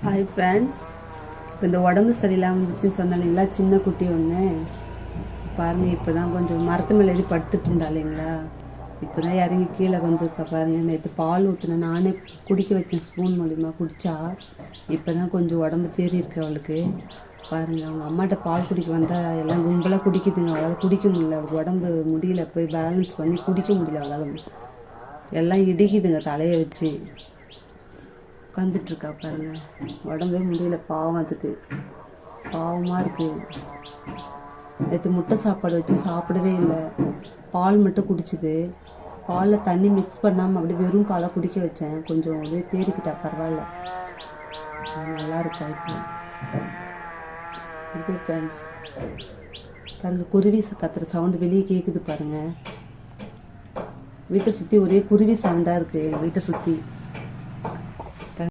Hi friends, இப்போ இந்த உடம்பு சரியில்லாமல் இருந்துச்சுன்னு சொன்னேன் இல்லைங்களா, சின்ன குட்டி ஒன்று பாருங்கள். இப்போ தான் கொஞ்சம் மரத்து மேலே ஏறி படுத்துட்டு இருந்தா இல்லைங்களா, இப்போ தான் இறங்கி கீழே வந்துருக்கா பாருங்கள். நேற்று பால் ஊற்றுனேன், நானே குடிக்க வச்சேன் ஸ்பூன் மூலிமா குடித்தா. இப்போ தான் கொஞ்சம் உடம்பு தேறி இருக்கு அவளுக்கு. பாருங்கள், அவங்க அம்மாட்ட பால் குடிக்க வந்தால் எல்லாம் கும்பலாக குடிக்குதுங்க. அவளால் குடிக்க முடியல, அவளுக்கு உடம்பு முடியல, போய் பேலன்ஸ் பண்ணி குடிக்க முடியல அவளால். எல்லாம் இடிக்குதுங்க தலையை வச்சு. உட்காந்துட்ருக்கா பாருங்கள், உடம்பே முடியல. பாவம், அதுக்கு பாவமாக இருக்குது. நேற்று முட்டை சாப்பாடு வச்சு சாப்பிடவே இல்லை, பால் மட்டும் குடிச்சிது. பாலில் தண்ணி மிக்ஸ் பண்ணாமல் அப்படியே வெறும் பாலை குடிக்க வச்சேன். கொஞ்சம் அப்படியே தேறிக்கிட்டா, பரவாயில்ல, நல்லா இருக்கா இப்போ. ஓகே ஃப்ரெண்ட்ஸ், பாருங்கள், குருவி கத்துற சவுண்டு வெளியே கேட்குது பாருங்கள். வீட்டை சுற்றி ஒரே குருவி சவுண்டாக இருக்குது, எங்கள் வீட்டை சுற்றி.